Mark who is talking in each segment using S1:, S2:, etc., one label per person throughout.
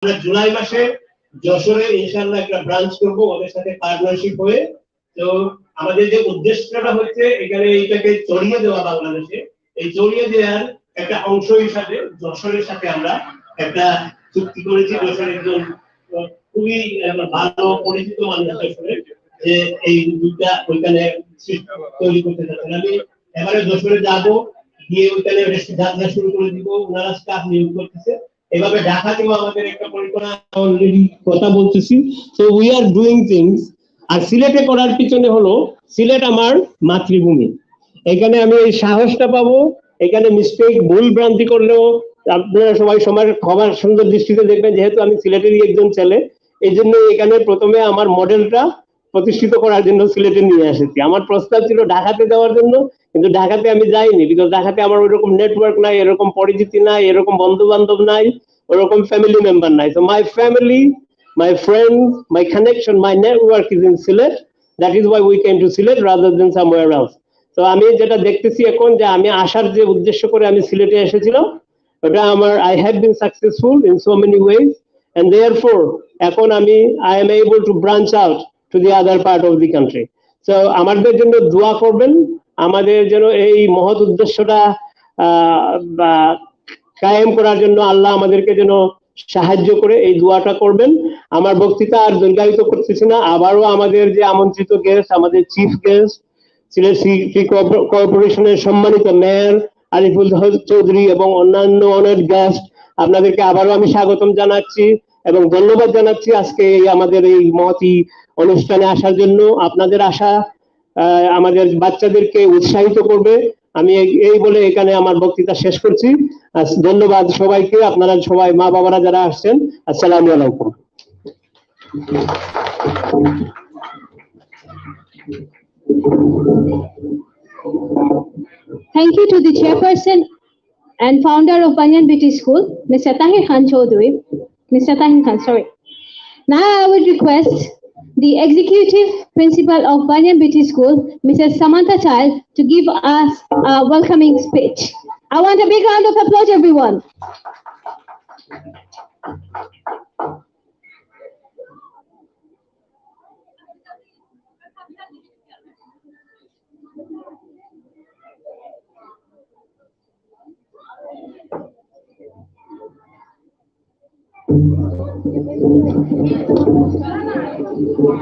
S1: আমরা জুলাই মাসে যশোরে ইনশাআল্লাহ একটা ব্রাঞ্চ করব ওদের সাথে পার্টনারশিপ হয়ে। তো আমাদের যে উদ্দেশ্যটা হচ্ছে এখানে এইটাকে ছড়িয়ে দেওয়া বাংলাদেশে, এই ছড়িয়ে দেওয়ার একটা অংশ হিসাবে যশোরের সাথে আমরা একটা চুক্তি করেছি। যশোরের একজন খুবই ভালো পরিচিত মানুষ যশোরের, যে এই দুইটা ওইখানে তৈরি করতে চাচ্ছেন। আমি এবারে যশোরে যাবো, গিয়ে ওইখানে যাত্রা শুরু করে দিব, ওনারা স্টাফ নিয়োগ করতেছে। এভাবে ঢাকাতেও আমাদের একটা পরিকল্পনা অলরেডি কথা বলতেছি। So we are doing things. আর সিলেটে করার পিছনে হলো, সিলেট আমার মাতৃভূমি, এখানে আমি এই সাহসটা পাবো। এখানে মিস্টেক ভুল ভ্রান্তি করলেও আপনারা সবাই সবার সুন্দর দৃষ্টিতে দেখবেন, যেহেতু আমি সিলেটেরই একজন ছেলে, এই জন্য এখানে প্রথমে আমার মডেলটা প্রতিষ্ঠিত করার জন্য সিলেটে নিয়ে এসেছি। আমার প্রস্তাব ছিল ঢাকাতে দেওয়ার জন্য, কিন্তু ঢাকাতে আমি যাইনি, বিকজ ঢাকাতে আমার ওইরকম নেটওয়ার্ক নাই, এরকম পরিচিতি নাই, এরকম বন্ধু বান্ধব নাই, ওরকম ফ্যামিলি মেম্বার নাই। So my family, my friends, my connection, my network is in Sylhet. That is why we came to Sylhet rather than somewhere else. So আমি যেটা দেখতেছি এখন, যে আমি আসার যে উদ্দেশ্য করে আমি সিলেটে এসেছিলাম, ওটা আমার I have been successful in so many ways, and therefore এখন I am able to branch out to the other part of the country. So আমাদের জন্য দোয়া করবেন, আমাদের যেন এই মহৎ উদ্দেশ্যটা কায়েম করার জন্য আল্লাহ আমাদেরকে যেন সাহায্য করে, এই দোয়াটা করবেন। আমার বক্তৃতা আর দীর্ঘায়িত করতেছি না। আবারও আমাদের যে আমন্ত্রিত গেস্ট, আমাদের চিফ গেস্ট সিলেট সিটি কর্পোরেশনের সম্মানিত মেয়র আরিফুল চৌধুরী এবং অন্যান্য অনেক গেস্ট, আপনাদেরকে আবারও আমি স্বাগতম জানাচ্ছি এবং ধন্যবাদ জানাচ্ছি আজকে আমাদের এই মহতি অনুষ্ঠানে আসার জন্য। আপনাদের আশা আমাদের বাচ্চাদেরকে উৎসাহিত করবে। আমি এই বলে এখানে আমার বক্তৃতা শেষ করছি। ধন্যবাদ সবাইকে, আপনারা সবাই মা বাবারা যারা আসছেন, আসসালামু আলাইকুম।
S2: Thank you to the chairperson and founder of Banyan Beauty School, Mr. Tahir Khan Chaudhary. Mr. Tahir Khan, sorry. Now I would request the executive principal of Banyan Beauty School, Mrs. Samantha Child, to give us a welcoming speech. I want a big round of applause, everyone.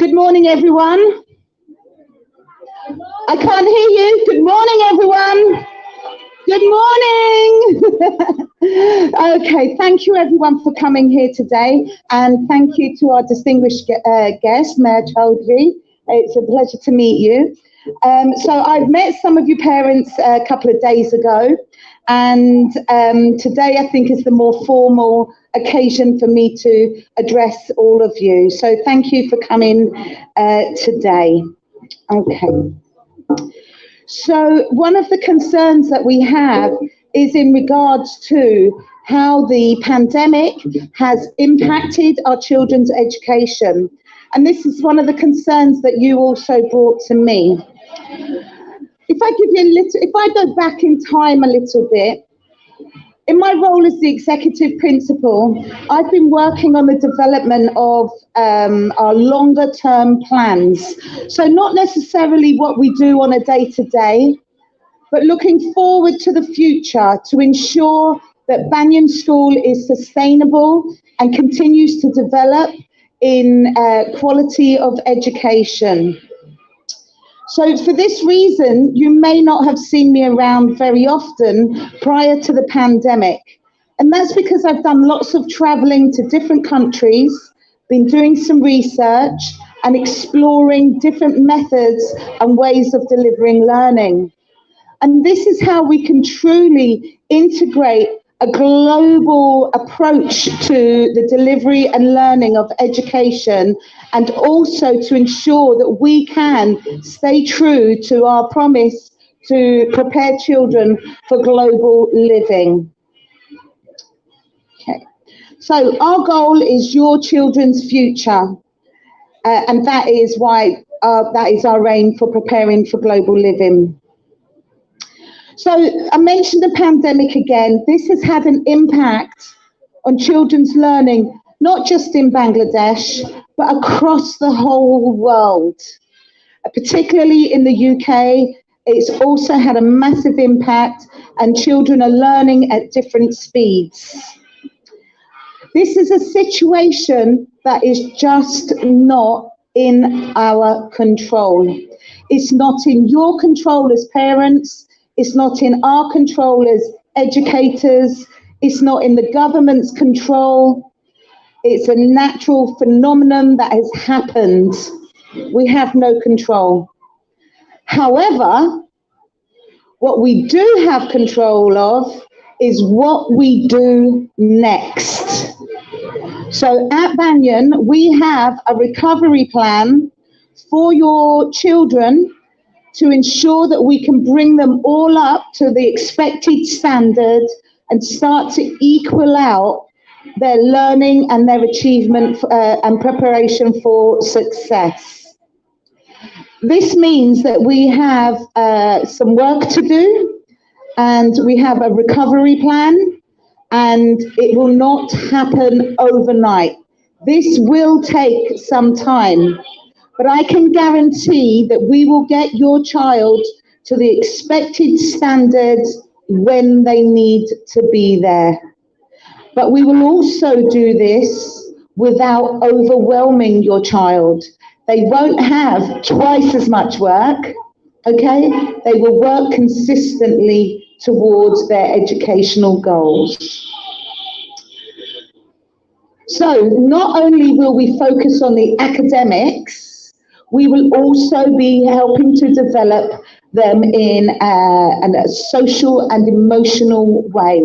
S3: Good morning, everyone. I can't hear you. Good morning, everyone. Good morning. Okay, thank you everyone for coming here today, and thank you to our distinguished guest, Mayor Chaudhary. It's a pleasure to meet you. So I've met some of your parents a couple of days ago, and today I think is the more formal occasion for me to address all of you. So thank you for coming today. Okay. So one of the concerns that we have is in regards to how the pandemic has impacted our children's education. And this is one of the concerns that you also brought to me. If I go back in time a little bit, in my role as the executive principal, I've been working on the development of our longer term plans. So not necessarily what we do on a day-to-day, but looking forward to the future to ensure that Banyan School is sustainable and continues to develop in quality of education. So for this reason, you may not have seen me around very often prior to the pandemic. And that's because I've done lots of traveling to different countries, been doing some research and exploring different methods and ways of delivering learning. And this is how we can truly integrate a global approach to the delivery and learning of education, and also to ensure that we can stay true to our promise to prepare children for global living. Okay. So our goal is your children's future, and that is our aim for preparing for global living. So I mentioned the pandemic again. This has had an impact on children's learning not just in Bangladesh, but across the whole world. Particularly in the UK, it's also had a massive impact, and children are learning at different speeds. This is a situation that is just not in our control. It's not in your control as parents. It's not in our control as educators. It's not in the government's control. It's a natural phenomenon that has happened. We have no control. However, what we do have control of is what we do next. So at Banyan, we have a recovery plan for your children to ensure that we can bring them all up to the expected standard and start to equal out their learning and their achievement and preparation for success. This means that we have some work to do, and we have a recovery plan, and it will not happen overnight. This will take some time, but I can guarantee that we will get your child to the expected standards when they need to be there. But we will also do this without overwhelming your child. They won't have twice as much work, okay? They will work consistently towards their educational goals. So not only will we focus on the academics, we will also be helping to develop them in a social and emotional way.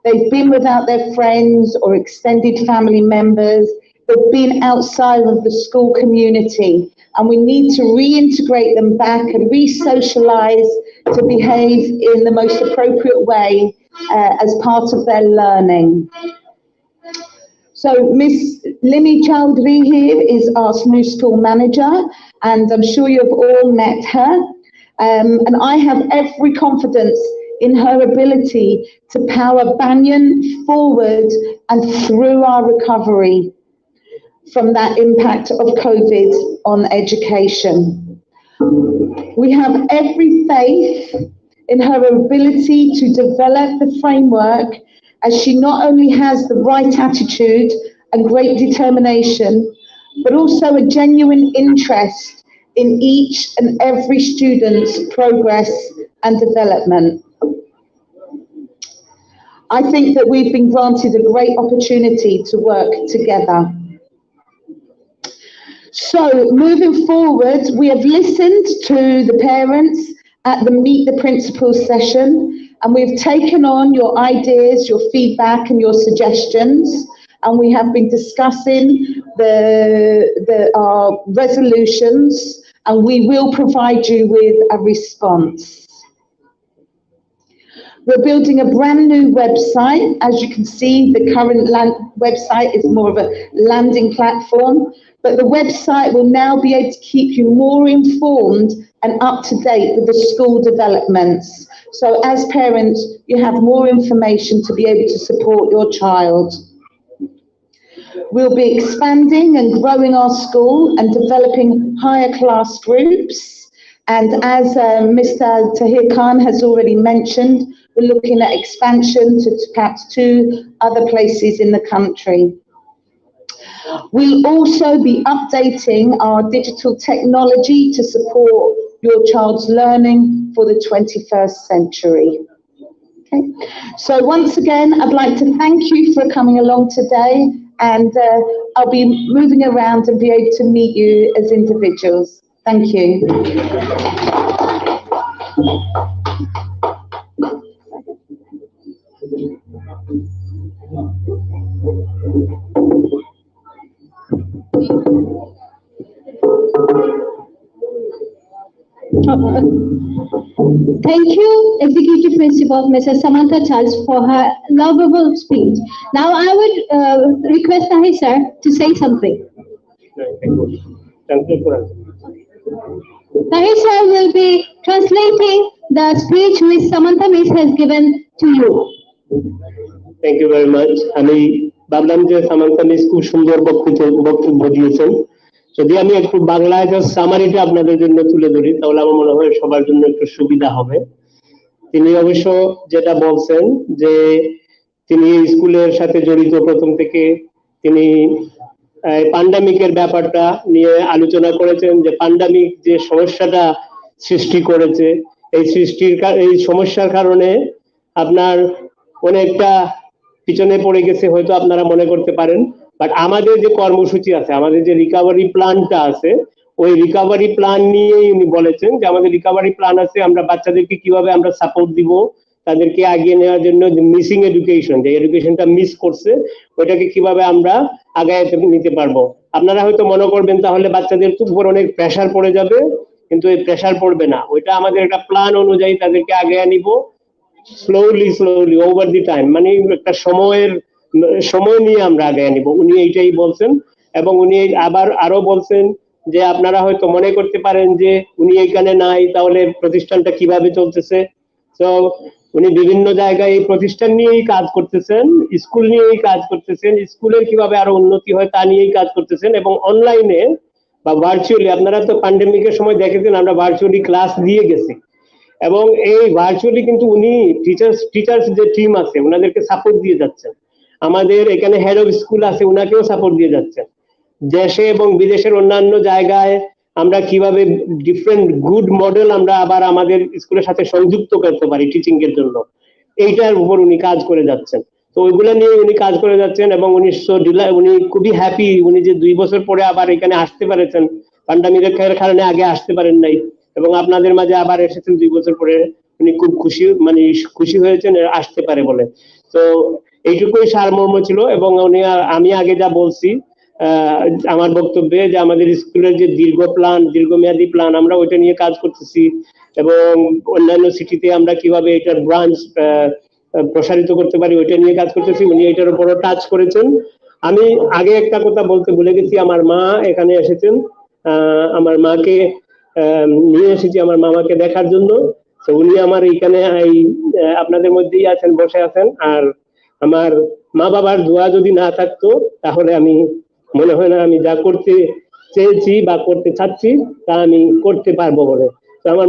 S3: They've been without their friends or extended family members. They've been outside of the school community, and we need to reintegrate them back and re-socialize to behave in the most appropriate way as part of their learning. So Miss Limi Chowdhury here is our new school manager, and I'm sure you've all met her. And I have every confidence in her ability to power Banyan forward and through our recovery from that impact of COVID on education. We have every faith in her ability to develop the framework, as she not only has the right attitude and great determination, but also a genuine interest in each and every student's progress and development. I think that we've been granted a great opportunity to work together. So moving forward, we have listened to the parents at the Meet the Principals session, and we've taken on your ideas, your feedback and your suggestions, and we have been discussing our resolutions, and we will provide you with a response. We're building a brand new website. As you can see, the current website is more of a landing platform, but the website will now be able to keep you more informed and up to date with the school developments. So as parents, you have more information to be able to support your child. We'll be expanding and growing our school and developing higher class groups. And as Mr. Tahir Khan has already mentioned, we're looking at expansion to perhaps 2 other places in the country. We'll also be updating our digital technology to support your child's learning for the 21st century. Okay. So once again, I'd like to thank you for coming along today, and I'll be moving around and be able to meet you as individuals. Thank you.
S2: Thank you, Executive Principal Mrs. Samantha Charles, for her lovable speech. Now I would request Tahir sir to say something. Tahir sir will be translating the speech which Samantha Miss has given to you.
S1: Thank you very much. আমি
S4: ভাবলাম যে Samanta miss খুব সুন্দর বক্তব্য দিয়েছেন। যদি আমি একটু বাংলায় সামারিটা আপনাদের জন্য তুলে ধরি তাহলে আমার মনে হয় সবার জন্য একটু সুবিধা হবে। তিনি অবশ্য যেটা বলছেন যে তিনি স্কুলের সাথে জড়িত প্রথম থেকে, তিনি প্যান্ডামিকের ব্যাপারটা নিয়ে আলোচনা করেছেন যে প্যান্ডামিক যে সমস্যাটা সৃষ্টি করেছে, এই সমস্যার কারণে আপনার অনেকটা পিছনে পড়ে গেছে হয়তো আপনারা মনে করতে পারেন, বাট আমাদের যে কর্মসূচি আছে, আমাদের যে রিকভারি প্ল্যানটা আছে, ওই রিকভারি প্ল্যান নিয়েই উনি বলেছেন যে আমাদের রিকভারি প্ল্যান আছে, আমরা বাচ্চাদেরকে কিভাবে আমরা সাপোর্ট দিব, তাদেরকে আগিয়ে নেওয়ার জন্য যে মিসিং এডুকেশন, যে এডুকেশনটা মিস করছে ওইটাকে কিভাবে আমরা আগায় নিতে পারবো। আপনারা হয়তো মনে করবেন তাহলে বাচ্চাদের উপর অনেক প্রেশার পড়ে যাবে, কিন্তু এই প্রেশার পড়বে না। ওইটা আমাদের একটা প্ল্যান অনুযায়ী তাদেরকে আগায় নিব স্লোলি ওভার দি টাইম, মানে একটা সময় নিয়ে আমরা আগায় নিব। উনি এইটাই বলছেন। এবং উনি আবার আরো বলছেন যে আপনারা হয়তো মনে করতে পারেন যে উনি এইখানে নাই, তাহলে প্রতিষ্ঠানটা কিভাবে চলতেছে। তো উনি বিভিন্ন জায়গায় এই প্রতিষ্ঠান নিয়েই কাজ করতেছেন, স্কুল নিয়েই কাজ করতেছেন, স্কুলের কিভাবে আরো উন্নতি হয় তা নিয়েই কাজ করতেছেন। এবং অনলাইনে বা ভার্চুয়ালি, আপনারা তো প্যান্ডেমিকের সময় দেখেছেন আমরা ভার্চুয়ালি ক্লাস দিয়ে গেছি, এবং এই ভার্চুয়ালি কিন্তু উনি টিচার্স যে টিম আছে ওনাদেরকে সাপোর্ট দিয়ে যাচ্ছেন। আমাদের এখানে হেড অফ স্কুল আছে, ওনাকেও সাপোর্ট দিয়ে যাচ্ছেন। দেশে এবং বিদেশের অন্যান্য জায়গায় আমরা কিভাবে ডিফারেন্ট গুড মডেল আমরা আবার আমাদের স্কুলের সাথে সংযুক্ত করতে পারি টিচিং এর জন্য, এইটার উপর উনি কাজ করে যাচ্ছেন। তো ওইগুলো নিয়ে উনি কাজ করে যাচ্ছেন এবং উনি খুবই হ্যাপি উনি যে 2 বছর পরে আবার এখানে আসতে পেরেছেন। প্যান্ডামিকের কারণে আগে আসতে পারেন নাই, এবং আপনাদের মাঝে আবার এসেছেন 2 বছর পরে। উনি খুব খুশি হয়েছেন আসতে পারে বলে। তো এইটুকুই সারমর্ম ছিল। এবং আমি আগে যা বলছি আমার বক্তব্যে, যে আমাদের স্কুলের যে দীর্ঘমেয়াদী প্ল্যান, আমরা ওইটা নিয়ে কাজ করতেছি, এবং অন্যান্য সিটিতে আমরা কিভাবে এটার ব্রাঞ্চ প্রসারিত করতে পারি ওইটা নিয়ে কাজ করতেছি। উনি এটার উপরও টাচ করেছেন। আমি আগে একটা কথা বলতে ভুলে গেছি, আমার মা এখানে এসেছেন, আমার মাকে নিয়ে এসেছি আমার মামাকে দেখার জন্য। তো উনি আমার এইখানে আপনাদের মধ্যেই আছেন, বসে আছেন। আর আমার মা বাবার দোয়া যদি না থাকতো তাহলে আমি মনে হয় না আমি যা করতে চেয়েছি বা করতে চাচ্ছি তা আমি করতে পারবো বলে। তো আমার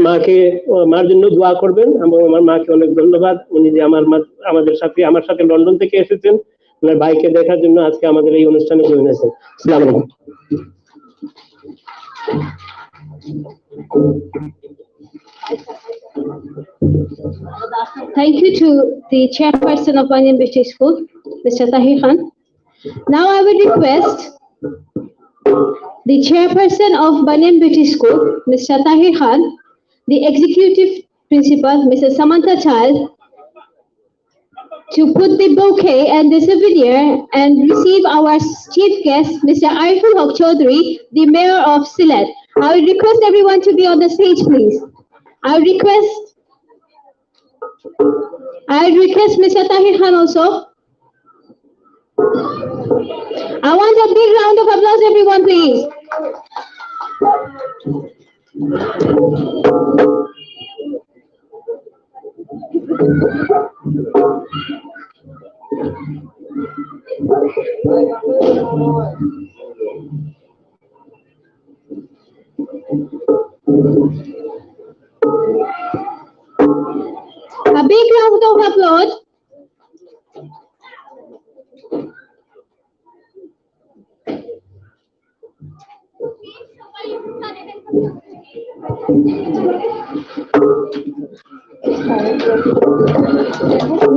S4: মার জন্য দোয়া করবেন। আমার মাকে অনেক ধন্যবাদ, উনি যে আমার সাথে লন্ডন থেকে এসেছেন ওনার ভাইকে দেখার জন্য, আজকে আমাদের এই অনুষ্ঠানে জয়েন হয়েছেন। আসসালামু আলাইকুম।
S2: Thank you to the chairperson of Banyan British School, Mr. Tahir Khan. Now I would request the chairperson of Banyan British School, Mr. Tahir Khan, the executive principal, Mrs. Samantha Child, to put the bouquet and the souvenir and receive our chief guest, Mr. Ariful Haq Chaudhary, the mayor of Sylhet. I would request everyone to be on the stage, please. I would request Mr. Tahir Khan also. I want a big round of applause, everyone, please. A big round of applause.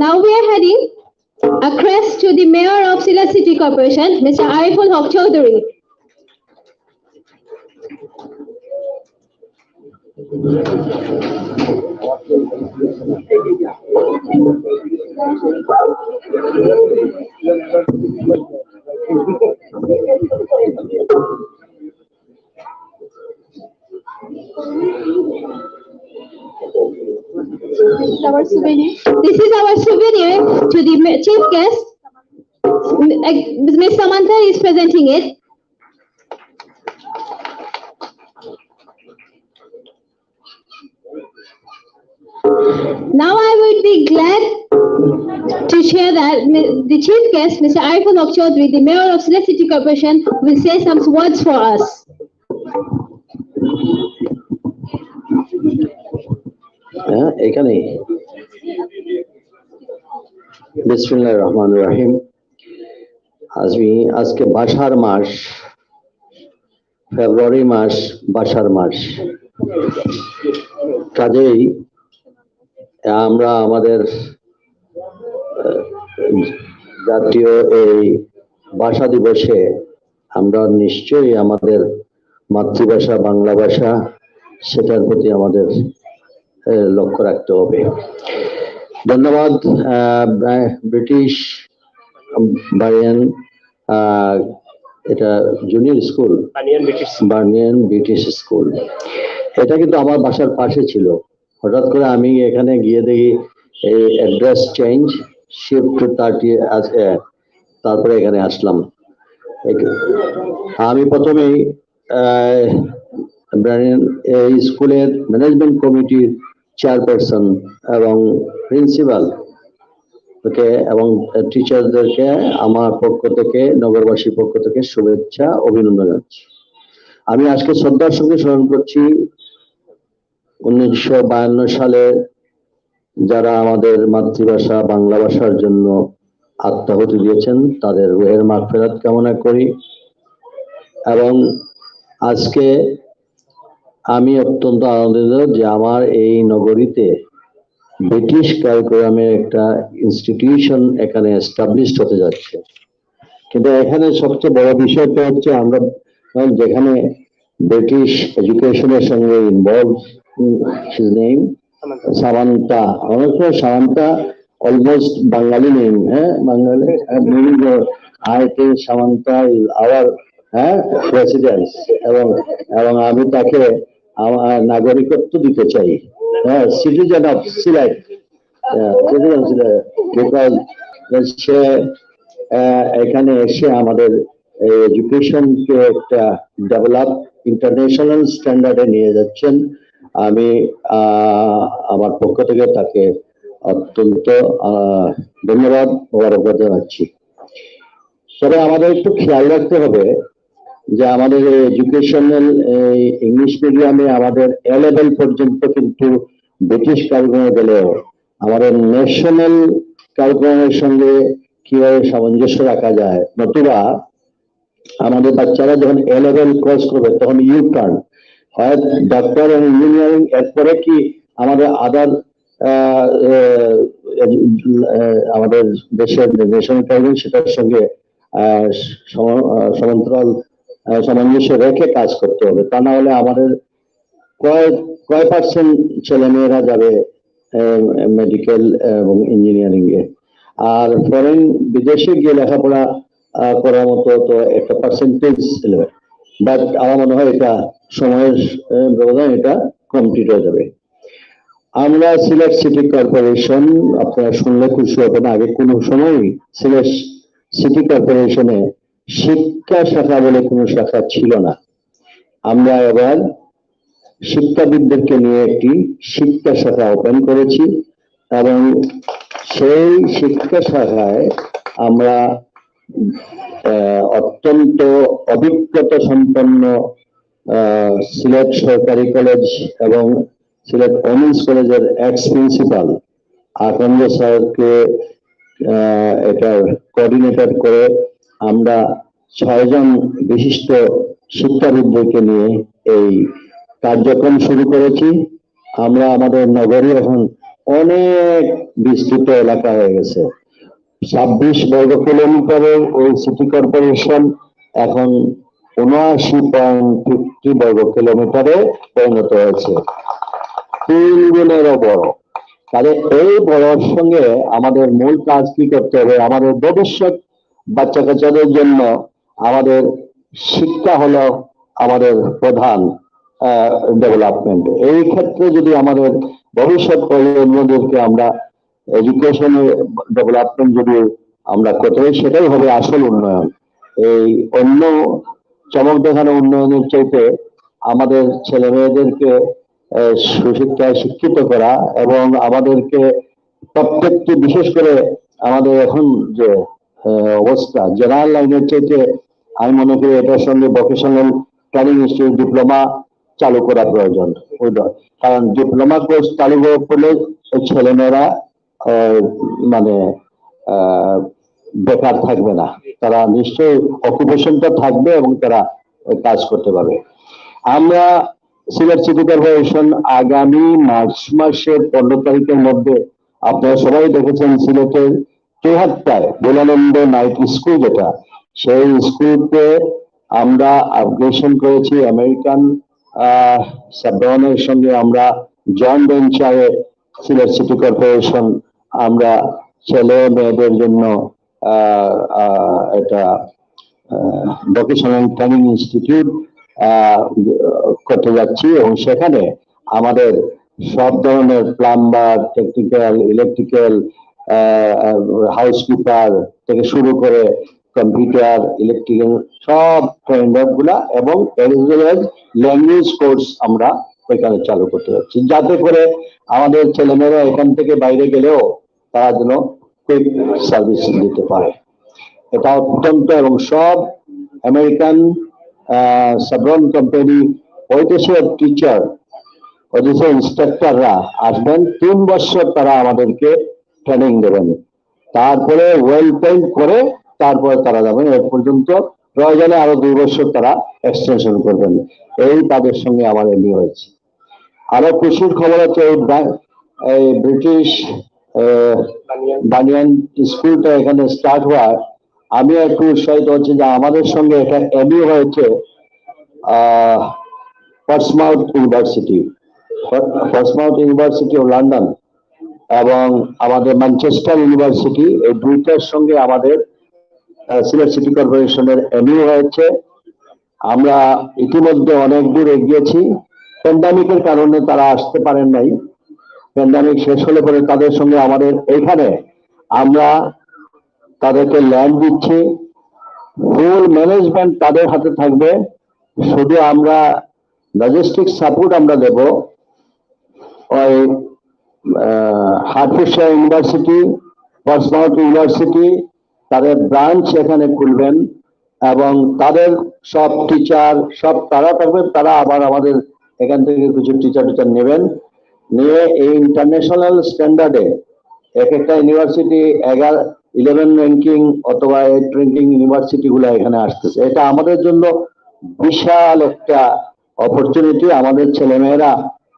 S2: Now we are heading a crest to the Mayor of Sylhet City Corporation, Mr. Ariful Haq Chaudhary. This is our souvenir to the chief guest. Ms. Samantha is presenting it. Now I would be glad to share that the chief guest, Mr. Ariful Haq Chaudhry, the Mayor of Sylhet City Corporation, will say some words for us.
S5: এখানে বিসমিল্লাহির রহমানির রহিম। আজকে বাসার মাস, ফেব্রুয়ারি মাস বাসার মাস। কাজেই আমরা আমাদের জাতীয় এই ভাষা দিবসে আমরা নিশ্চয়ই আমাদের মাতৃভাষা বাংলা ভাষা সেটার প্রতি আমাদের লক্ষ্য রাখতে হবে। ধন্যবাদ। ব্রিটিশ বানিয়ান, এটা junior school, banyan British school, এটা কিন্তু আমার বাসার পাশে ছিল। হঠাৎ করে আমি এখানে গিয়ে দেখি এই অ্যাড্রেস চেঞ্জ, শিফট টু 30 আছে, তারপরে এখানে আসলাম। আমি প্রথমেই এই স্কুলের ম্যানেজমেন্ট কমিটির চেয়ারপারসন এবং প্রিন্সিপাল এবং টিচারদেরকে আমার পক্ষ থেকে, নগরবাসীর পক্ষ থেকে শুভেচ্ছা অভিনন্দন জানাচ্ছি। আমি আজকে শ্রদ্ধার সঙ্গে স্মরণ করছি 1952 সালে যারা আমাদের মাতৃভাষা বাংলা ভাষার জন্য আত্মাহুতি দিয়েছেন, তাদের রুহের মাগফিরাত কামনা করি। এবং আজকে আমি অত্যন্ত আনন্দিত যে আমার এই নগরীতে ব্রিটিশ কারিকুলামের একটা ইনস্টিটিউশন এখানে এস্টাবলিশড হতে যাচ্ছে। কিন্তু এখানে সবচেয়ে বড় বিষয়টা হচ্ছে আমরা যেখানে ব্রিটিশ এডুকেশনের সঙ্গে ইনভলভ, হিজ নেম সামান্তা, অনেক সময় Samantha almost Bangali name, Bangali meaning I think Samantha is our president, এবং আমি তাকে আমার নাগরিকত্ব দিতে চাই, সিটিজেন অফ সিলেট, বিকজ সে এখানে এসে আমাদের এডুকেশনকে একটা ডেভেলপ ইন্টারন্যাশনাল স্ট্যান্ডার্ডে নিয়ে যাচ্ছেন। আমি আমার পক্ষ থেকে তাকে অত্যন্ত ধন্যবাদ মোবারকবাদ জানাচ্ছি। তবে আমাদের একটু খেয়াল রাখতে হবে যে আমাদের এডুকেশনাল ইংলিশ মিডিয়ামে আমাদের এ লেভেল পর্যন্ত কিন্তু ব্রিটিশ কারিকুলামে গেলেও আমাদের ন্যাশনাল কারিকুলামের সঙ্গে কিভাবে সামঞ্জস্য রাখা যায়, নতুবা আমাদের বাচ্চারা যখন এ লেভেল কোর্স করবে তখন ইউ টার্ন হয় ডক্টর এবং ইঞ্জিনিয়ারিং, এরপরে কি আমাদের আদার আমাদের দেশের ন্যাশনাল কারিকুলাম সেটার সঙ্গে সমান্তরাল সামঞ্জস্য রেখে কাজ করতে হবে। তা না হলে আমাদের কয় পার্সেন্ট ছেলে মেয়েরা যাবে মেডিকেল এবং ইঞ্জিনিয়ারিং এ, আর ফরেন বিদেশে গিয়ে লেখাপড়া করার মতো তো একটা পার্সেন্টেজ লেভেল, বাট আমার মনে হয় এটা সময়ের ব্যবধান এটা কমপ্লিট হয়ে যাবে। আমরা সিলেট সিটি কর্পোরেশন, আপনারা শুনলে খুশি হবেন, আগে কোনো সময়ই সিলেট সিটি কর্পোরেশনে শিক্ষা শাখা বলে কোনো শাখা ছিল না। আমরা এবার শিক্ষাবিদদেরকে নিয়ে একটি শিক্ষা শাখা ওপেন করেছি এবং সেই শিক্ষা শাখায় আমরা অত্যন্ত অভিজ্ঞতা সম্পন্ন সিলেট সরকারি কলেজ এবং সিলেট ওমেন্স কলেজের এক্স প্রিন্সিপাল আকন্দ স্যারকে এটার কোঅর্ডিনেটর করে আমরা 6 জন বিশিষ্ট শিক্ষাবিদদেরকে নিয়ে এই কার্যক্রম শুরু করেছি। আমরা আমাদের নগরী এখন অনেক বিস্তৃত এলাকা হয়ে গেছে, 26 বর্গ কিলোমিটারের ওই সিটি কর্পোরেশন এখন 79.50 বর্গ কিলোমিটারে পরিণত হয়েছে, 3 গুণেরও বড়। তাহলে এই বড়র সঙ্গে আমাদের মূল কাজ কি করতে হবে? আমাদের ভবিষ্যৎ বাচ্চা কাচ্চাদের জন্য আমাদের শিক্ষা হলো আমাদের প্রধান ডেভেলপমেন্ট। এই ক্ষেত্রে যদি আমাদের ভবিষ্যৎ প্রজন্মদেরকে আমরা এডুকেশনের ডেভেলপমেন্ট যদি আমরা করতে পারি, সেটাই হবে আসল উন্নয়ন। এই অন্য চমক দেখানো উন্নয়নের চাইতে আমাদের ছেলে মেয়েদেরকে সুশিক্ষায় শিক্ষিত করা এবং আমাদেরকে প্রত্যেকটি, বিশেষ করে আমাদের এখন যে অবস্থা, জেনারেল লাইনের চাইতে আমি মনে করি এটার সঙ্গে ভোকেশনাল ট্রেনিং ইনস্টিটিউট ডিপ্লোমা চালু করা প্রয়োজন। কারণ ডিপ্লোমা কোর্স চালু করলে ছেলেমেয়েরা মানে বেকার থাকবে না, তারা নিশ্চয়ই অকুপেশনটা থাকবে এবং তারা কাজ করতে পারবে। আমরা সিলেট সিটি কর্পোরেশন আগামী মার্চ মাসের 15 তারিখের মধ্যে, আপনারা সবাই দেখেছেন সিলেটের চৌহাট্টায় বোলানন্দ নাইট স্কুল, যেটা সেই স্কুলকে আমরা আপগ্রেডেশন করেছি আমেরিকান সাবরনের সঙ্গে। আমরা জয়েন্ট ভেঞ্চারে সিলেট সিটি কর্পোরেশন আমরা ছেলে মেয়েদের জন্য এটা ভোকেশনাল ট্রেনিং ইনস্টিটিউট করতে যাচ্ছি এবং সেখানে আমাদের সব ধরনের প্লাম্বার, টেকনিক্যাল, ইলেকট্রিক্যাল, হাউসকিপার থেকে শুরু করে কম্পিউটার, ইলেকট্রিক্যাল সব ট্রেন্ড গুলা এবং ল্যাঙ্গুয়েজ কোর্স আমরা ওইখানে চালু করতে যাচ্ছি, যাতে করে আমাদের ছেলেমেয়েরা এখান থেকে বাইরে গেলেও তারা যেন কুইক সার্ভিস দিতে পারে। এটা অত্যন্ত, এবং সব আমেরিকান সাবরন কোম্পানি ওই দেশের টিচার, ওই দেশের ইন্সট্রাক্টররা আসবেন, 3 বছর তারা আমাদেরকে ট্রেনিং দেবেন, তারপরে ওয়েল ট্রেন্ড করে তারপরে তারা যাবেন। এর পর্যন্ত প্রয়োজনে আরো 2 বছর তারা এক্সটেনশন করবেন। এই তাদের সঙ্গে আমার এমনি হয়েছে। আরো খুশির খবর হচ্ছে এই ব্রিটিশ বানিয়ান স্কুলটা এখানে স্টার্ট হওয়ার আমি একটু উৎসাহিত হচ্ছে যে আমাদের সঙ্গে এটা এমই হয়েছে পর্টসমাউথ ইউনিভার্সিটি অফ লন্ডন এবং আমাদের ম্যানচেস্টার ইউনিভার্সিটি, এই দুইটার সঙ্গে আমাদের সিলেট সিটি কর্পোরেশনের এমইউ হয়েছে। আমরা ইতিমধ্যে অনেক দূর এগিয়েছি। প্যান্ডামিকের কারণে তারা আসতে পারেন নাই। প্যান্ডামিক শেষ হলে পরে তাদের সঙ্গে আমাদের এইখানে আমরা তাদেরকে ল্যান্ড দিচ্ছি, ফুল ম্যানেজমেন্ট তাদের হাতে থাকবে, শুধু আমরা লজিস্টিক সাপোর্ট আমরা দেব। ওই হার্টফোর্ডশায়ার ইউনিভার্সিটি, পর্টসমাউথ ইউনিভার্সিটি তাদের ব্রাঞ্চ এখানে খুলবেন এবং তাদের সব টিচার সব তারা থাকবেন। তারা আবার আমাদের এখান থেকে কিছু টিচার নেবেন, নিয়ে এই ইন্টারন্যাশনাল স্ট্যান্ডার্ডে এক একটা ইউনিভার্সিটি 11 র্যাঙ্কিং অথবা 8 র্যাঙ্কিং ইউনিভার্সিটি গুলো এখানে আসতেছে। এটা আমাদের জন্য বিশাল একটা অপরচুনিটি। আমাদের ছেলেমেয়েরা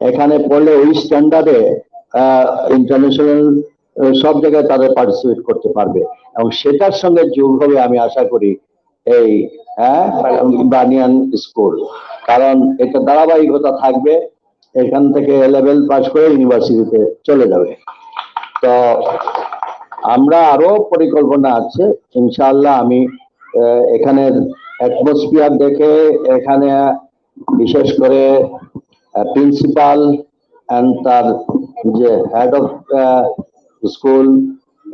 S5: এখানে পড়লে ওই স্ট্যান্ডার্ডে ইন্টারন্যাশনাল সব জায়গায় তাদের পার্টিসিপেট করতে পারবে এবং সেটার সঙ্গে যোগ হবে আমি আশা করি এই বানিয়ান স্কুল, কারণ এটা ধারাবাহিকতা থাকবে। এখান থেকে লেভেল পাস করে ইউনিভার্সিটিতে চলে যাবে। তো আমরা আরো পরিকল্পনা আছে ইনশাআল্লাহ। আমি এখানের অ্যাটমসফিয়ার দেখে, এখানে বিশেষ করে প্রিন্সিপাল এন্ড তার যে হেড অফ স্কুল,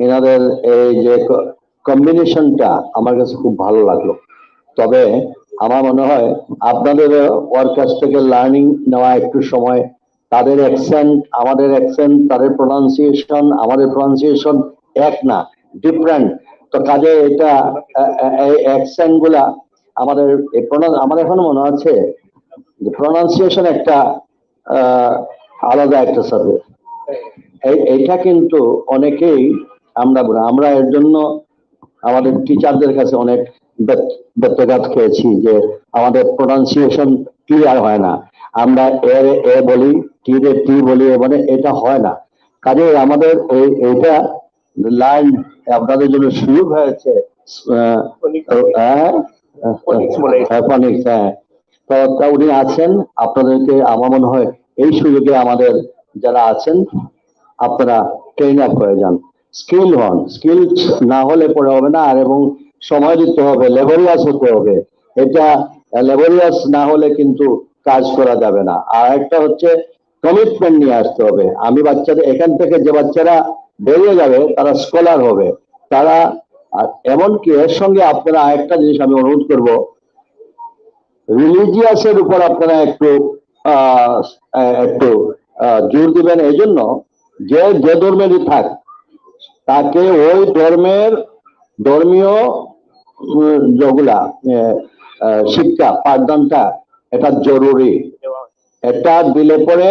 S5: এনাদের এই যে কম্বিনেশনটা আমার কাছে খুব ভালো লাগলো। তবে আমার মনে হয় আপনাদের ওর কাছ থেকে লার্নিং নেওয়া একটু সময়। তাদের অ্যাকসেন্ট, আমাদের অ্যাকসেন্ট, তাদের প্রোনাউন্সিয়েশন, আমাদের প্রোনাউন্সিয়েশন এক না, ডিফারেন্ট। তো কাজে এটা এই অ্যাকসেন্ট গুলা আমাদের আমার এখনো মনে আছে যে প্রোনাউন্সিয়েশন একটা আলাদা একটা সাবজেক্ট। এইটা কিন্তু অনেকেই আমরা এর জন্য আমাদের টিচারদের কাছে অনেক ব্যত্যঘাত খেয়েছি যে আমাদের প্রোনাউন্সিয়েশন ক্লিয়ার হয় না। আমরা এ বলি, টি রে টি বলি, মানে এটা হয় না। কাজে আমাদের এইটা লাইন আপনাদের জন্য সুযোগ হয়েছে। তো উনি আছেন, আপনাদেরকে আমার মনে হয় এই সুযোগে আমাদের যারা আছেন আপনারা ট্রেন আপ করে যান, স্কিল হন। স্কিল না হলে পরে হবে না, আর এবং সময় দিতে হবে, লেবরিয়াস হতে হবে। এটা লেবরিয়াস না হলে কিন্তু কাজ করা যাবে না। আর একটা হচ্ছে কমিটমেন্ট নিয়ে আসতে হবে। আমি বাচ্চাদের এখান থেকে যে বাচ্চারা বেরিয়ে যাবে তারা স্কলার হবে, তারা এমনকি এর সঙ্গে আপনারা আরেকটা জিনিস আমি অনুরোধ করব, রিলিজিয়াসের উপর আপনারা একটু আহ, একটু জোর দিবেন এই জন্য যে যে ধর্মেরই থাক তাকে ওই ধর্মীয় যেগুলা শিক্ষা পাঠদানটা এটা জরুরি। এটা দিলে পরে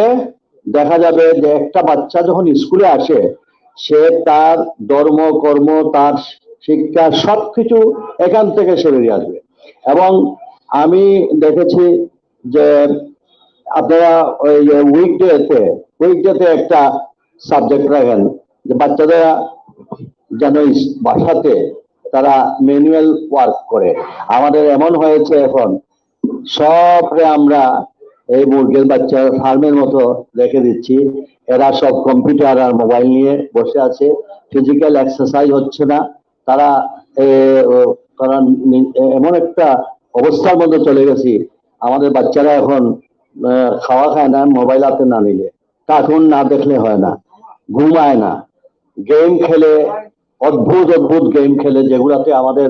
S5: দেখা যাবে যে একটা বাচ্চা যখন স্কুলে আসে সে তার ধর্ম কর্ম তার শিক্ষা সবকিছু এখান থেকে সে বেরিয়ে আসবে। এবং আমি দেখেছি যে আপনারা ওই উইকডেতে একটা সাবজেক্ট রাখেন যে বাচ্চাদের যেন বাসাতে তারা ম্যানুয়াল ওয়ার্ক করে। আমাদের এমন হয়েছে এখন সবরে আমরা এই মুরগির বাচ্চা ফার্মের মতো রেখে দিচ্ছি, এরা সব কম্পিউটার আর মোবাইল নিয়ে বসে আছে, ফিজিক্যাল এক্সারসাইজ হচ্ছে না। তারা তারা এমন একটা অবস্থার মধ্যে চলে গেছি, আমাদের বাচ্চারা এখন খাওয়া খায় না মোবাইল হাতে না নিলে, কার্টুন না দেখলে হয় না, ঘুমায় না, গেম খেলে, অদ্ভুত গেম খেলে যেগুলাতে আমাদের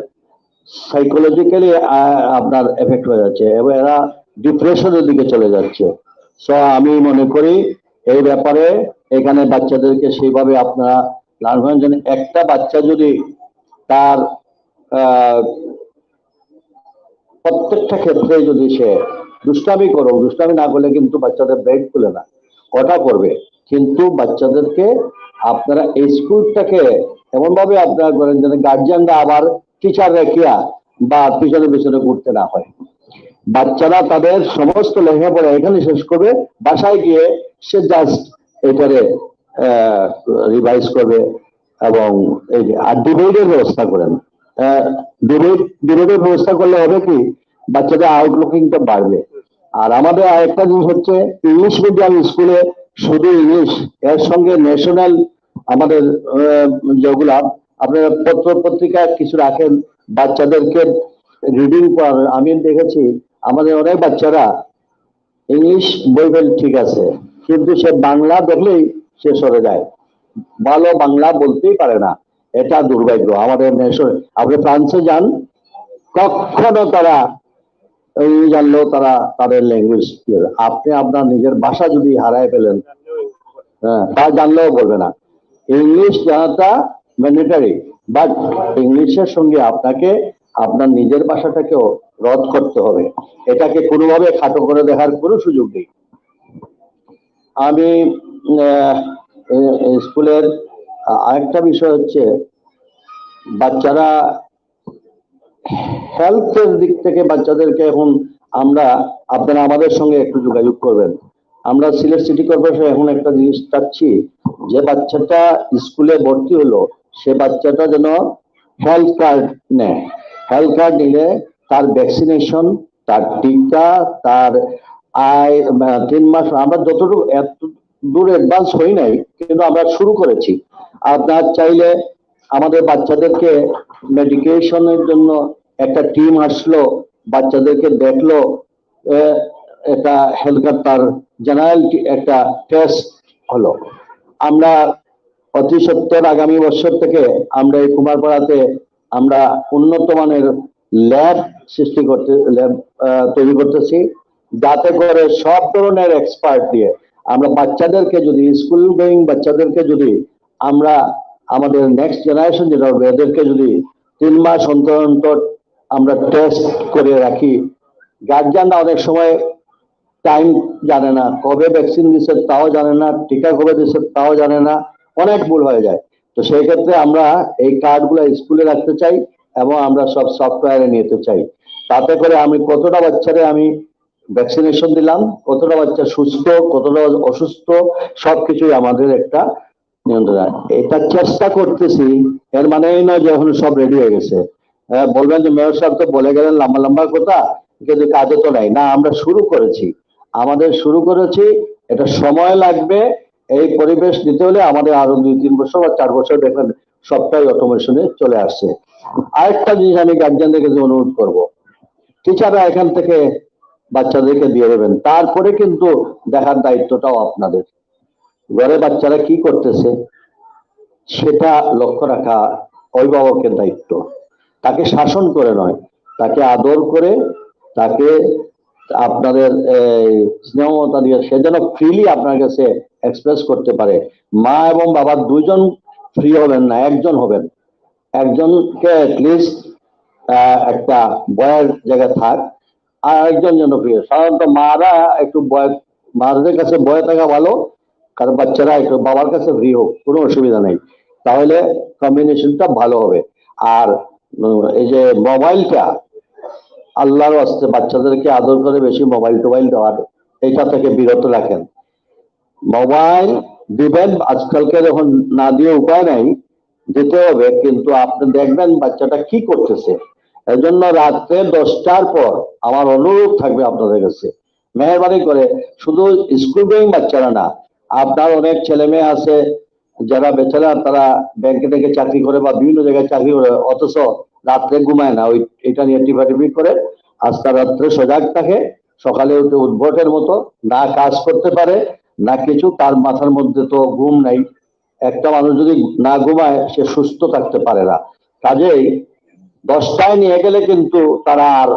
S5: সাইকোলজিক্যালি আপনার এফেক্ট হয়ে যাচ্ছে এবং এরা ডিপ্রেশনের দিকে চলে যাচ্ছে। সো আমি মনে করি এই ব্যাপারে এখানে বাচ্চাদেরকে সেইভাবে আপনারা প্ল্যান করেন যেন একটা বাচ্চা যদি তার প্রত্যেকটা ক্ষেত্রে যদি সে দুষ্টামি করুক, দুষ্টামি না করলে কিন্তু বাচ্চাদের ব্রেক খুলে না, কটা করবে। কিন্তু বাচ্চাদেরকে আপনারা এই স্কুলটাকে এমন ভাবে আপনারা করেন যেন গার্জিয়ানরা আবার টিচার রেখিয়া বা পিছনে ঘুরতে না হয়। বাচ্চারা তাদের সমস্ত লেখাপড়া এখানে শেষ করবে, বাসায় গিয়ে সে জাস্ট এটারে রিভাইজ করবে। এবং এই যে আর ডিবেটের ব্যবস্থা করেন, ডিবেটের ব্যবস্থা করলে হবে কি বাচ্চাদের আউটলুকিংটা বাড়বে। আর আমাদের আরেকটা জিনিস হচ্ছে ইংলিশ মিডিয়াম স্কুলে শুধু ইংলিশ, এর সঙ্গে ন্যাশনাল আমাদের যেগুলা আপনারা পত্র পত্রিকা কিছু রাখেন বাচ্চাদেরকে রিডিং পড়ানোর। আমি দেখেছি আমাদের অনেক বাচ্চারা ইংলিশ বই ঠিক আছে, কিন্তু সে বাংলা দেখলেই সে সরে যায়, ভালো বাংলা বলতেই পারে না। এটা দুর্ভাগ্য আমাদের নেশন। আপনি ফ্রান্সে যান, কখনো তারা জানলেও তারা তাদের ল্যাঙ্গুয়েজ, আপনি আপনার নিজের ভাষা যদি হারায় ফেলেন, হ্যাঁ, তা জানলেও বলবে না। ইংলিশ জানাটা ম্যান্ডেটরি, বাট ইংলিশের সঙ্গে আপনাকে আপনার নিজের ভাষাটাকেও রদ করতে হবে। এটাকে কোনোভাবে খাটো করে দেখার কোনো সুযোগ নেই। আমি স্কুলের আরেকটা বিষয় হচ্ছে বাচ্চারা হেলথের দিক থেকে বাচ্চাদেরকে এখন আপনারা আমাদের সঙ্গে একটু যোগাযোগ করবেন। আমরা সিলেট সিটি কর্পোরেশন এখন একটা জিনিস চাচ্ছি যে বাচ্চাটা স্কুলে ভর্তি হলো সে বাচ্চাটা যেন হেলথ কার্ড নেয়। হেলথ কার্ড নিলে তার ভ্যাকসিনেশন, তার টিকা, তার 3 মাস, আমরা যতটুকু এত দূর অ্যাডভান্স হই নাই কিন্তু আমরা শুরু করেছি। আপনার চাইলে আমাদের বাচ্চাদেরকে মেডিকেশনের জন্য একটা টিম আসলো, বাচ্চাদেরকে দেখলো, একটা হেলথ কার্ড তার জেনারেল একটা টেস্ট হলো। আমরা অতি সত্তর আগামী বছর থেকে আমরা এই কুমারপাড়াতে আমরা উন্নত মানের ল্যাব তৈরি করতেছি, যাতে করে সব ধরনের এক্সপার্ট দিয়ে আমরা বাচ্চাদেরকে যদি স্কুল গোয়িং বাচ্চাদেরকে যদি আমরা আমাদের নেক্সট জেনারেশন যেটা হবে এদেরকে যদি 3 মাস অন্তর আমরা টেস্ট করে রাখি। গার্জিয়ানরা অনেক সময় টাইম জানে না, কবে ভ্যাকসিন দিচ্ছে তাও জানে না, টিকা কবে দিচ্ছে তাও জানে না, অনেক ভুল হয়ে যায়। তো সেই ক্ষেত্রে আমরা এই কার্ডগুলো স্কুলে রাখতে চাই এবং আমরা সব সফটওয়্যারে নিতে চাই। তাতে করে আমি কতটা বাচ্চারে আমি ভ্যাকসিনেশন দিলাম, কতটা বাচ্চা সুস্থ, কতটা অসুস্থ, সবকিছুই আমাদের একটা নিয়ন্ত্রণ। এটা চেষ্টা করতেছি, এর মানে এই নয় যে এখন সব রেডি হয়ে গেছে। বলবেন যে মেয়র সাহেব তো বলে গেলেন লম্বা কথা, কিন্তু কাজে তো নাই না। আমরা শুরু করেছি, এটা সময় লাগবে। এই পরিবেশ দিতে হলে আমাদের আরো 2-3 বছর বা 4 বছর দেখবেন সবটাই অটোমেশনে চলে আসছে। আরেকটা জিনিস আমি গার্জিয়ানদেরকে অনুরোধ করব, টিচাররা এখান থেকে বাচ্চাদেরকে দিয়ে দেবেন, তারপরে কিন্তু দেখার দায়িত্বটাও আপনাদের। ঘরে বাচ্চারা কি করতেছে সেটা লক্ষ্য রাখা অভিভাবকের দায়িত্ব। তাকে শাসন করে নয়, তাকে আদর করে, তাকে আপনাদের স্নেহমতা দিয়ে সে যেন ফ্রিলি আপনার কাছে এক্সপ্রেস করতে পারে। মা এবং বাবা দুজন ফ্রি হবেন না, একজন হবেন। একজনকে অ্যাটলিস্ট একটা বয়ের জায়গায় থাক, আর একজন যেন ফ্রি। সাধারণত মারা একটু মাদের কাছে বয়ে থাকা ভালো, কারণ বাচ্চারা একটু বাবার কাছে ফ্রি হোক, কোনো অসুবিধা নেই, তাহলে কম্বিনেশনটা ভালো হবে। আর এই যে মোবাইলটা, আল্লাহর ওয়াস্তে বাচ্চাদেরকে আদর করে বেশি মোবাইল টোবাইল দেওয়ার এটা থেকে বিরত রাখেন। মোবাইল দিবেন, আজকালকে যখন না দিয়ে উপায় নাই, দিতে হবে, কিন্তু আপনি দেখবেন বাচ্চাটা কি করতেছে। এজন্য রাত্রে 10টার পর আমার অনুরোধ থাকবে আপনাদের কাছে, মেহরবানি করে, শুধু স্কুল গোয়িং বাচ্চারা না, আপনার অনেক ছেলে মেয়ে আছে যারা বেচারা তারা ব্যাংকে থেকে চাকরি করে বা বিভিন্ন জায়গায় চাকরি করে, অথচ রাত্রে ঘুমায় না, ওই এটা নিয়ে টিফাটিফি করে, আজকে রাত্রে সজাগ থাকে, সকালে উঠে উদ্ভটের মতো না কাজ করতে পারে না কিছু, তার মাথার মধ্যে তো ঘুম নাই। একটা মানুষ যদি না ঘুমায় সে সুস্থ থাকতে পারে না। কাজেই 10টায় নিয়ে গেলে কিন্তু তারা আর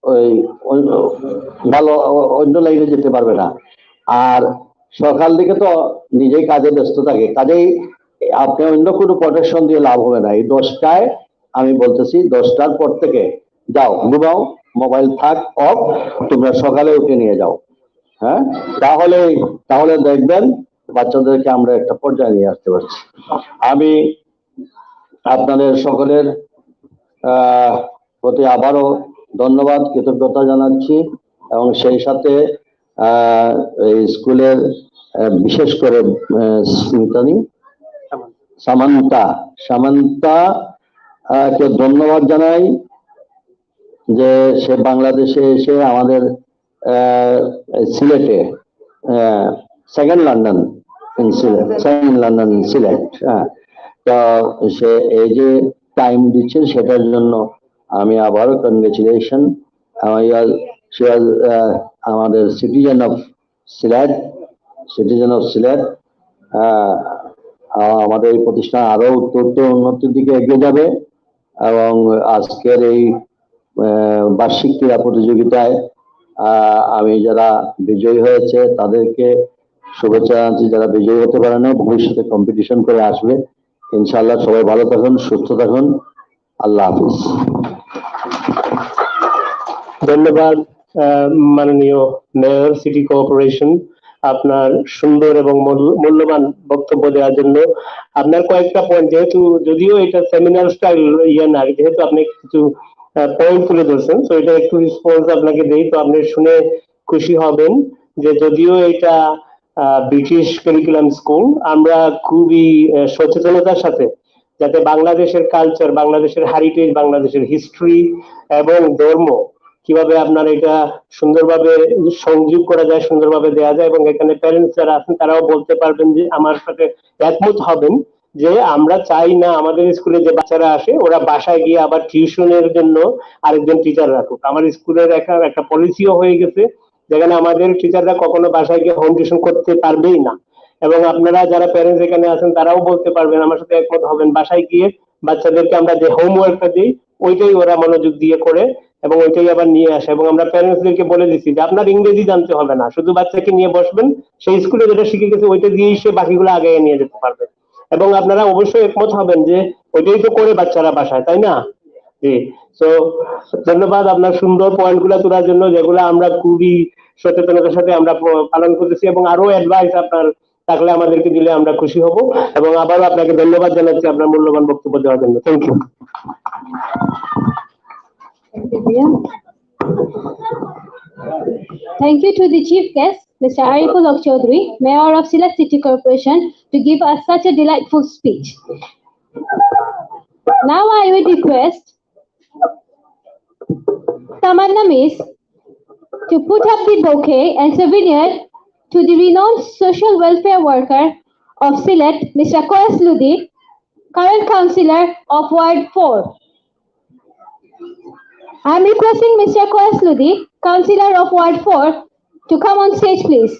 S5: ওই ভালো অন্য লাইনে যেতে পারবে না। আর সকাল দিকে তো নিজেই কাজে ব্যস্ত থাকে, কাজেই আপনি অন্য কোনো প্রোটেকশন দিয়ে লাভ হবে না। এই 10টায় আমি বলতেছি, 10টার পর থেকে যাও, ঘুমাও, মোবাইল থাক অফ, তোমরা সকালে উঠে নিয়ে যাও। হ্যাঁ, তাহলে দেখবেন বাচ্চাদেরকে আমরা একটা পর্যায়ে নিয়ে আসতে পারছি। আমি আপনাদের সকলের প্রতি আবারও ধন্যবাদ, কৃতজ্ঞতা জানাচ্ছি, এবং সেই সাথে এই স্কুলের বিশেষ করে সামান্তা কে ধন্যবাদ জানাই যে সে বাংলাদেশে এসে আমাদের সিলেটে সেকেন্ড লন্ডন সিলেট, হ্যাঁ, তো সে এই যে টাইম দিচ্ছে সেটার জন্য আমি আবারও কনগ্রেচুলেশন। আমাদের সিটিজেন অফ সিলেট। আমাদের এই প্রতিষ্ঠান আরো উত্তর উন্নতির দিকে এগিয়ে যাবে, এবং আজকের এই বার্ষিক ক্রীড়া প্রতিযোগিতায় আমি যারা বিজয়ী হয়েছে তাদেরকে শুভেচ্ছা জানাচ্ছি। যারা বিজয়ী হতে পারে না, ভবিষ্যতে কম্পিটিশন করে আসবে ইনশাআল্লাহ। সবাই ভালো থাকুন, সুস্থ থাকুন, আল্লাহ হাফিজ।
S4: ধন্যবাদ মাননীয় মেয়র, সিটি কর্পোরেশন, আপনার সুন্দর এবং মূল্যবান বক্তব্য দেওয়ার জন্য। আপনার কয়েকটা পয়েন্ট, যেহেতু যদিও এটা সেমিনার স্টাইল না, যেহেতু আপনি কিছু পয়েন্ট তুলে ধরছেন, তো এটা একটু রেসপন্স আপনাকে দেই, তো আপনি শুনে খুশি হবেন যে যদিও এটা ব্রিটিশ কারিকুলাম স্কুল, আমরা খুবই সচেতনতার সাথে যাতে বাংলাদেশের কালচার, বাংলাদেশের হেরিটেজ, বাংলাদেশের হিস্ট্রি এবং ধর্ম কিভাবে আপনার এটা সুন্দরভাবে সংযোগ করা যায়, সুন্দরভাবে দেওয়া যায়, এবং এখানে প্যারেন্টস যারা আছেন তারাও বলতে পারবেন যে আমার সাথে একমত হবেন যে আমরা চাই না আমাদের স্কুলে যে বাচ্চারা আসে ওরা বাসায় গিয়ে আবার টিউশনের জন্য আরেকজন টিচার রাখুক। আমার স্কুলের একটা পলিসিও হয়ে গেছে যেখানে আমাদের টিচাররা কখনো বাসায় গিয়ে হোম টিউশন করতে পারবেই না, এবং আপনারা যারা প্যারেন্টস এখানে আছেন তারাও বলতে পারবেন, আমার সাথে একমত হবেন, বাসায় গিয়ে বাচ্চাদেরকে আমরা যে হোমওয়ার্কটা দিই ওইটাই ওরা মনোযোগ দিয়ে করে এবং ওইটাই আবার নিয়ে আসে। এবং আমরা প্যারেন্টসদেরকে বলে দিচ্ছি যে আপনার ইংরেজি জানতে হবে না, শুধু বাচ্চাকে নিয়ে বসবেন, সেই স্কুলে যেটা শিখে গেছে ওইটা দিয়েই সে বাকিগুলো আগে নিয়ে যেতে পারবে। এবং আপনারা অবশ্যই একমত হবেন যে ওইটাই তো করে বাচ্চারা বাসায়, তাই না? জি। তো ধন্যবাদ আপনার সুন্দর পয়েন্ট গুলা তোলার জন্য, যেগুলো আমরা খুবই সচেতনতার সাথে আমরা পালন করতেছি, এবং আরো অ্যাডভাইস আপনার থাকলে আমাদেরকে দিলে আমরা খুশি হব। এবং আবারও আপনাকে ধন্যবাদ জানাচ্ছি আপনার মূল্যবান বক্তব্য দেওয়ার জন্য। Thank you.
S2: Thank you to the chief guest, Mr. Ariful Chaudhary, Mayor of Sylhet City Corporation, to give us such a delightful speech. Now I would request Tamanna Miss to put up the bouquet and souvenir to the renowned social welfare worker of Sylhet, Mr. Koes Ludi, current councillor of Ward 4. I am requesting Mr. Koes Ludi, councillor of Ward 4, to come on stage, please.